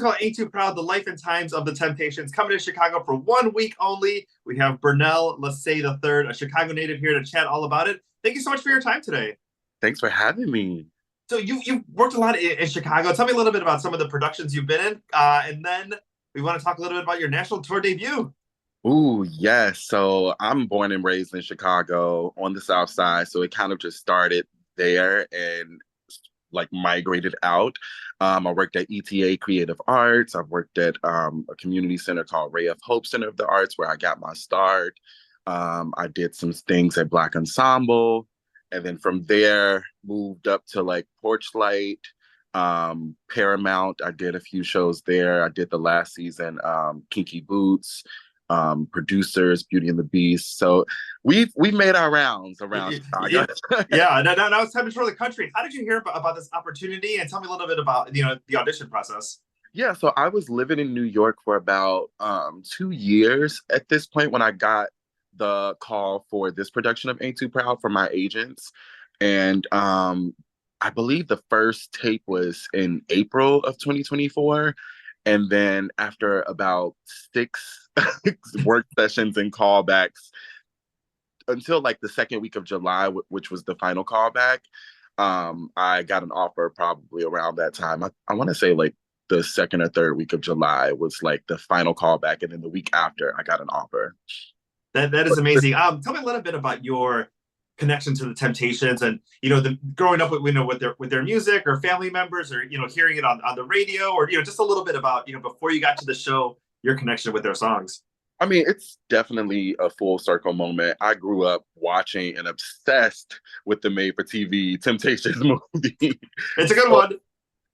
musical Ain't Too Proud, The Life and Times of the Temptations, coming to Chicago for 1 week only. We have Bernell Lassai III, a Chicago native, here to chat all about it. Thank you so much for your time today. Thanks for having me. So you've worked a lot in Chicago. Tell me a little bit about some of the productions you've been in, and then we want to talk a little bit about your national tour debut. Ooh, yes. So I'm born and raised in Chicago on the South Side. So it kind of just started there and like migrated out. I worked at ETA Creative Arts. I've worked at a community center called Ray of Hope Center of the Arts, where I got my start. I did some things at Black Ensemble. And then from there, moved up to like Porchlight, Paramount. I did a few shows there. I did the last season, Kinky Boots, producers, Beauty and the Beast. So we've made our rounds around Yeah, Chicago. yeah. Now it's time to tour the country. How did you hear about this opportunity? And tell me a little bit about the audition process. Yeah, so I was living in New York for about 2 years at this point when I got the call for this production of Ain't Too Proud from my agents. And I believe the first tape was in April of 2024. And then after about six work sessions and callbacks until like the second week of July, which was the final callback, I got an offer probably around that time. I want to say like the second or third week of July was like the final callback. And then the week after, I got an offer. That is amazing. Tell me a little bit about your connection to the Temptations, and the growing up with with their music, or family members, or hearing it on the radio, or just a little bit about before you got to the show, your connection with their songs. I mean, it's definitely a full circle moment. I grew up watching and obsessed with the made for TV Temptations movie. It's a good So, one.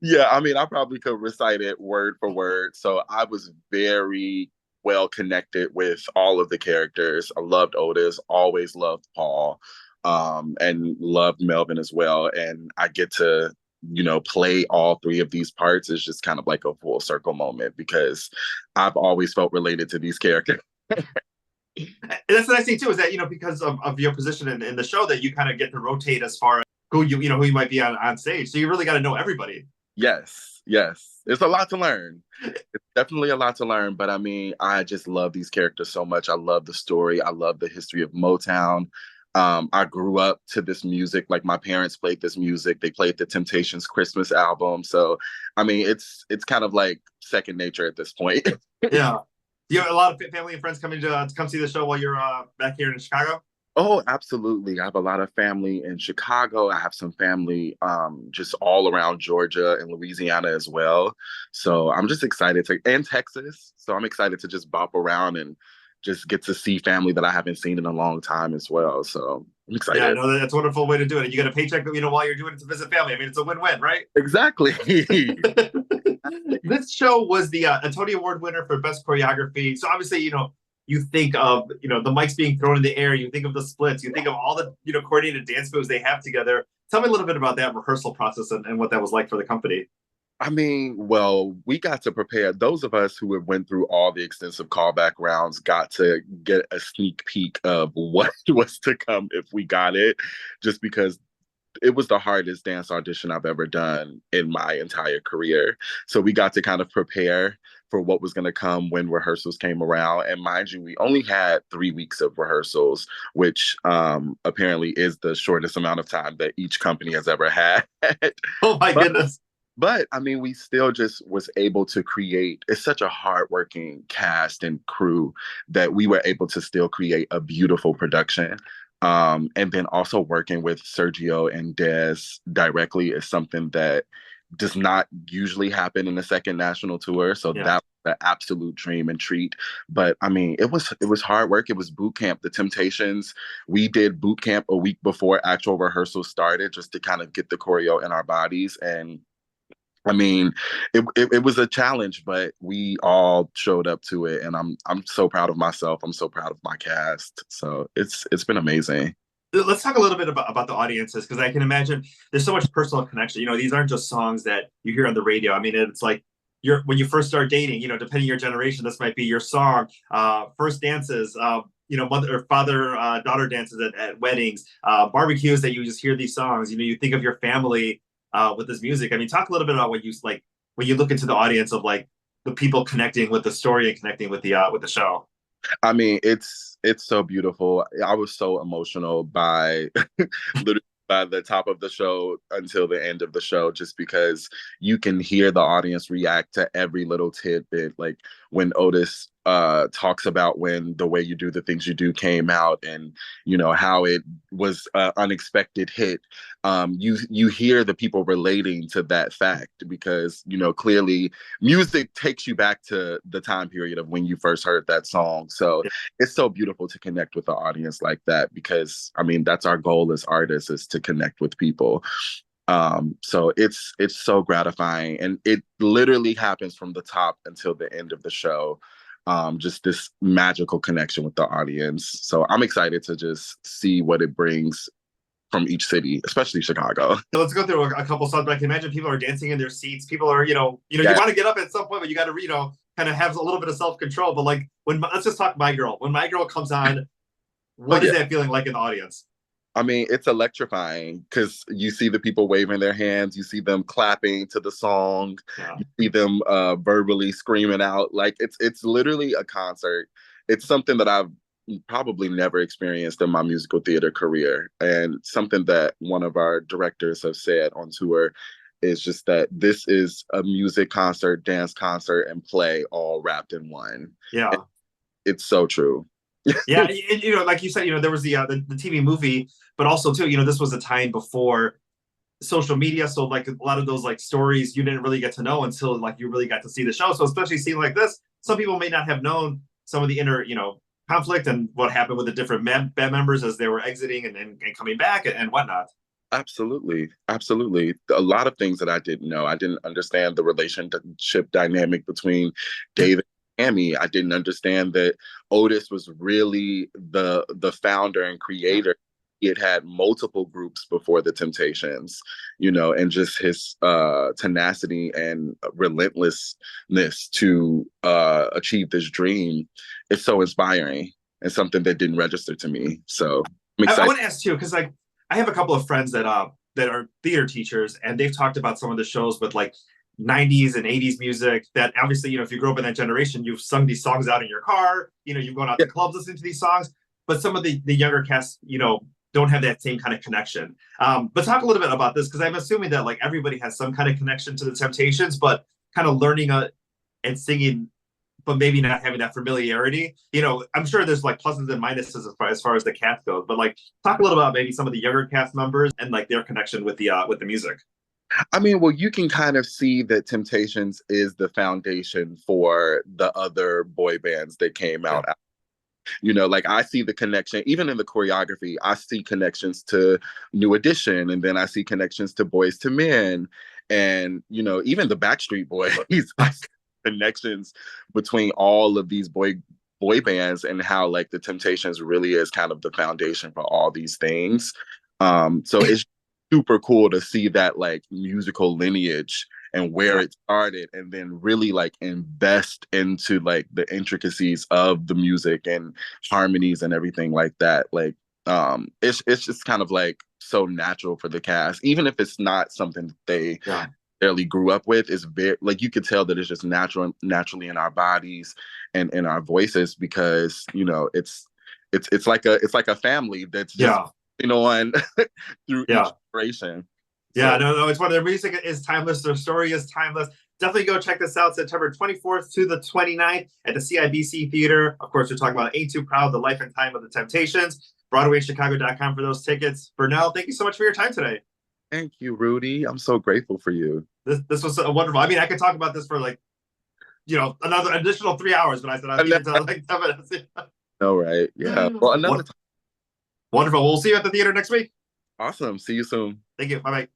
yeah, I mean, I probably could recite it word for word. So I was very well connected with all of the characters. I loved Otis, always loved Paul, and loved Melvin as well. And I get to, play all three of these parts is just kind of like a full circle moment because I've always felt related to these characters. And that's the nice thing too, is that because of your position in the show, that you kind of get to rotate as far as who you might be on stage. So you really got to know everybody. Yes, yes. It's a lot to learn. It's definitely a lot to learn, but I mean, I just love these characters so much. I love the story. I love the history of Motown. I grew up to this music. Like my parents played this music. They played the Temptations Christmas album. So, I mean, it's kind of like second nature at this point. Yeah. Do you have a lot of family and friends coming to come see the show while you're back here in Chicago? Oh, absolutely. I have a lot of family in Chicago. I have some family just all around Georgia and Louisiana as well. So I'm just excited and Texas. So I'm excited to just bop around and just get to see family that I haven't seen in a long time as well. So I'm Yeah, excited. no, that's a wonderful way to do it. You get a paycheck, while you're doing it to visit family. I mean, it's a win-win, right? Exactly. This show was the Tony Award winner for Best Choreography. So obviously, you think of, the mics being thrown in the air. You think of the splits. You think of all the, coordinated dance moves they have together. Tell me a little bit about that rehearsal process and what that was like for the company. I mean, well, we got to prepare. Those of us who have went through all the extensive callback rounds got to get a sneak peek of what was to come if we got it, just because it was the hardest dance audition I've ever done in my entire career. So we got to kind of prepare for what was going to come when rehearsals came around. And mind you, we only had 3 weeks of rehearsals, which apparently is the shortest amount of time that each company has ever had. Oh my but goodness. but I mean, we still just was able to create. It's such a hardworking cast and crew that we were able to still create a beautiful production. And then also working with Sergio and Des directly is something that does not usually happen in the second national tour. So Yeah. that was the absolute dream and treat. But I mean, it was hard work. It was boot camp. The Temptations, we did boot camp a week before actual rehearsals started, just to kind of get the choreo in our bodies. And I mean, it was a challenge, but we all showed up to it, and I'm so proud of myself. I'm so proud of my cast. So it's been amazing. Let's talk a little bit about the audiences, because I can imagine there's so much personal connection. These aren't just songs that you hear on the radio. I mean, it's like when you first start dating, depending on your generation, this might be your song. First dances, mother or father daughter dances at weddings, barbecues, that you just hear these songs. You think of your family with this music. I mean, talk a little bit about what you like when you look into the audience of like the people connecting with the story and connecting with the show. I mean, it's so beautiful. I was so emotional by literally by the top of the show until the end of the show, just because you can hear the audience react to every little tidbit. Like when Otis talks about when The Way You Do the Things You Do came out, and how it was an unexpected hit. You hear the people relating to that fact because clearly music takes you back to the time period of when you first heard that song. So it's so beautiful to connect with the audience like that, because I mean that's our goal as artists, is to connect with people. So it's so gratifying, and it literally happens from the top until the end of the show. Just this magical connection with the audience. So I'm excited to just see what it brings from each city, especially Chicago. Let's go through a couple songs, but I can imagine people are dancing in their seats. People are, you Yeah. want to get up at some point, but you got to, kind of have a little bit of self-control. But like let's just talk My Girl. When My Girl comes on, what is that feeling like in the audience? I mean, it's electrifying because you see the people waving their hands, you see them clapping to the song, you see them verbally screaming out. Like it's literally a concert. It's something that I've probably never experienced in my musical theater career, and something that one of our directors have said on tour is just that this is a music concert, dance concert, and play all wrapped in one. Yeah. And it's so true. Yeah, and, like you said, there was the TV movie, but also too, this was a time before social media, so like a lot of those like stories you didn't really get to know until like you really got to see the show. So especially seeing like this, some people may not have known some of the inner conflict and what happened with the different band members as they were exiting and coming back and whatnot. Absolutely. Absolutely. A lot of things that I didn't know. I didn't understand the relationship dynamic between David and Amy. I didn't understand that Otis was really the founder and creator. He had multiple groups before the Temptations, and just his tenacity and relentlessness to achieve this dream is so inspiring, and something that didn't register to me. So I'm excited. I want to ask too, because like I have a couple of friends that are theater teachers, and they've talked about some of the shows with like 90s and 80s music that obviously, if you grew up in that generation, you've sung these songs out in your car, you've gone out to clubs listening to these songs, but some of the younger cast, don't have that same kind of connection. But talk a little bit about this, because I'm assuming that like everybody has some kind of connection to the Temptations, but kind of learning and singing, but maybe not having that familiarity. I'm sure there's like pluses and minuses as far as the cast goes, but like talk a little about maybe some of the younger cast members and like their connection with the music. I mean, well, you can kind of see that Temptations is the foundation for the other boy bands that came out. Like I see the connection, even in the choreography, I see connections to New Edition, and then I see connections to Boys to Men, and, even the Backstreet Boys, connections between all of these boy bands, and how like the Temptations really is kind of the foundation for all these things. So it's super cool to see that like musical lineage and where it started, and then really like invest into like the intricacies of the music and harmonies and everything like that. Like it's just kind of like so natural for the cast, even if it's not something they barely grew up with. Is very, like, you could tell that it's just naturally in our bodies and in our voices, because it's like a family that's just on through each generation. Yeah, no, it's one of their music is timeless. Their story is timeless. Definitely go check this out, September 24th to the 29th at the CIBC Theater. Of course, we're talking about Ain't Too Proud, The Life and Time of the Temptations. BroadwayChicago.com for those tickets. Bernell, thank you so much for your time today. Thank you, Rudy. I'm so grateful for you. This was wonderful. I mean, I could talk about this for like, another additional 3 hours, but I said I'll keep it to like 10 minutes. All right. Yeah. Well, another time. Wonderful. We'll see you at the theater next week. Awesome. See you soon. Thank you. Bye-bye.